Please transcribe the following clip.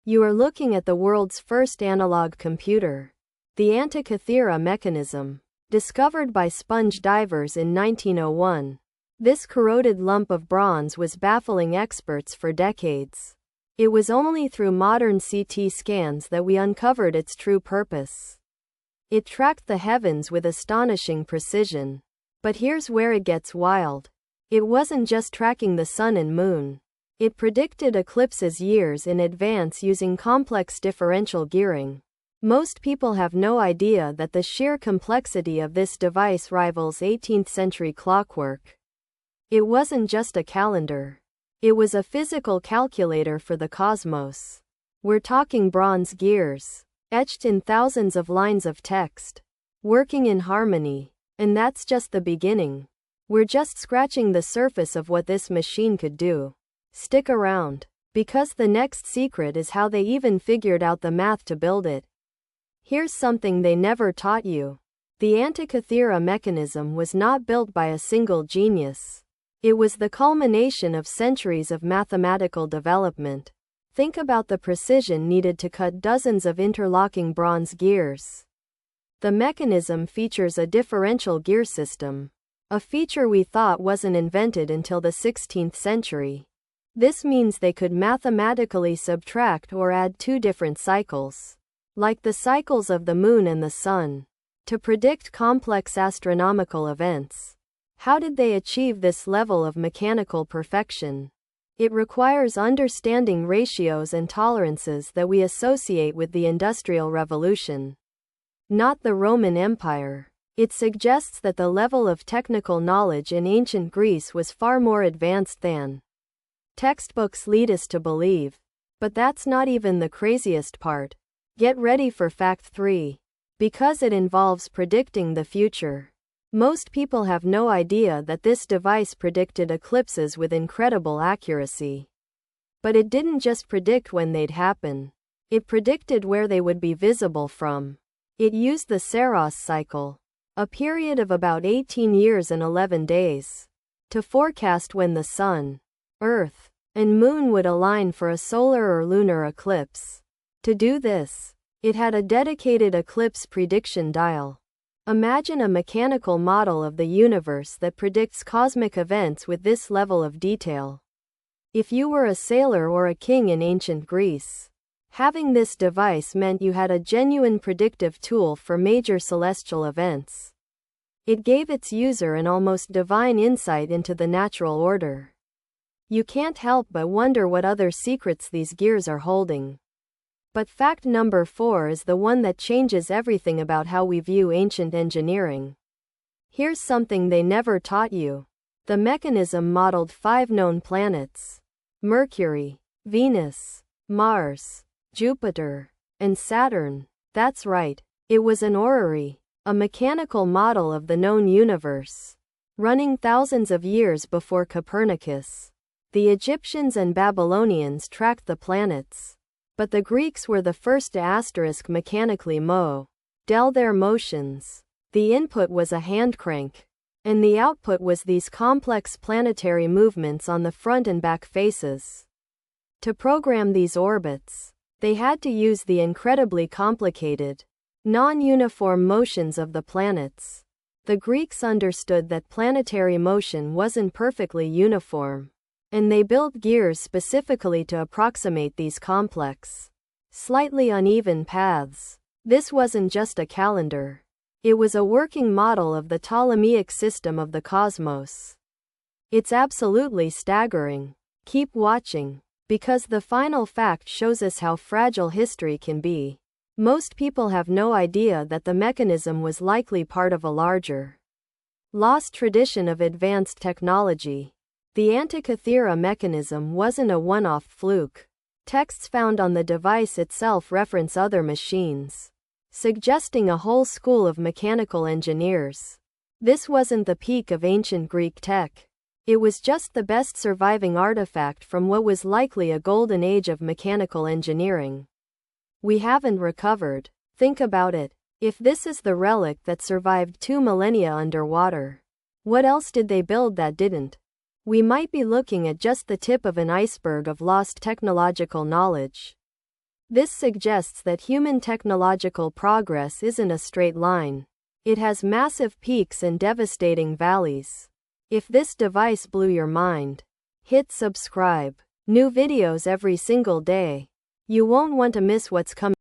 You are looking at the world's first analog computer, the Antikythera Mechanism, discovered by sponge divers in 1901. This corroded lump of bronze was baffling experts for decades. It was only through modern CT scans that we uncovered its true purpose. It tracked the heavens with astonishing precision. But here's where it gets wild. It wasn't just tracking the sun and moon. It predicted eclipses years in advance using complex differential gearing. Most people have no idea that the sheer complexity of this device rivals 18th century clockwork. It wasn't just a calendar. It was a physical calculator for the cosmos. We're talking bronze gears, etched in thousands of lines of text, working in harmony. And that's just the beginning. We're just scratching the surface of what this machine could do. Stick around, because the next secret is how they even figured out the math to build it. Here's something they never taught you. The Antikythera Mechanism was not built by a single genius. It was the culmination of centuries of mathematical development. Think about the precision needed to cut dozens of interlocking bronze gears. The mechanism features a differential gear system, a feature we thought wasn't invented until the 16th century. This means they could mathematically subtract or add two different cycles, like the cycles of the moon and the sun, to predict complex astronomical events. How did they achieve this level of mechanical perfection? It requires understanding ratios and tolerances that we associate with the Industrial Revolution, not the Roman Empire. It suggests that the level of technical knowledge in ancient Greece was far more advanced than textbooks lead us to believe. But that's not even the craziest part. Get ready for fact 3. Because it involves predicting the future. Most people have no idea that this device predicted eclipses with incredible accuracy. But it didn't just predict when they'd happen. It predicted where they would be visible from. It used the Saros cycle, a period of about 18 years and 11 days, to forecast when the sun, Earth, and moon would align for a solar or lunar eclipse. To do this, it had a dedicated eclipse prediction dial. Imagine a mechanical model of the universe that predicts cosmic events with this level of detail. If you were a sailor or a king in ancient Greece, having this device meant you had a genuine predictive tool for major celestial events. It gave its user an almost divine insight into the natural order. You can't help but wonder what other secrets these gears are holding. But fact number 4 is the one that changes everything about how we view ancient engineering. Here's something they never taught you. The mechanism modeled 5 known planets: Mercury, Venus, Mars, Jupiter, and Saturn. That's right, it was an orrery, a mechanical model of the known universe, running thousands of years before Copernicus. The Egyptians and Babylonians tracked the planets, but the Greeks were the first to mechanically model their motions. The input was a hand crank, and the output was these complex planetary movements on the front and back faces. To program these orbits, they had to use the incredibly complicated, non-uniform motions of the planets. The Greeks understood that planetary motion wasn't perfectly uniform, and they built gears specifically to approximate these complex, slightly uneven paths. This wasn't just a calendar. It was a working model of the Ptolemaic system of the cosmos. It's absolutely staggering. Keep watching, because the final fact shows us how fragile history can be. Most people have no idea that the mechanism was likely part of a larger, lost tradition of advanced technology. The Antikythera Mechanism wasn't a one-off fluke. Texts found on the device itself reference other machines, suggesting a whole school of mechanical engineers. This wasn't the peak of ancient Greek tech. It was just the best surviving artifact from what was likely a golden age of mechanical engineering. We haven't recovered. Think about it. If this is the relic that survived 2 millennia underwater, what else did they build that didn't? We might be looking at just the tip of an iceberg of lost technological knowledge. This suggests that human technological progress isn't a straight line. It has massive peaks and devastating valleys. If this device blew your mind, hit subscribe. New videos every single day. You won't want to miss what's coming.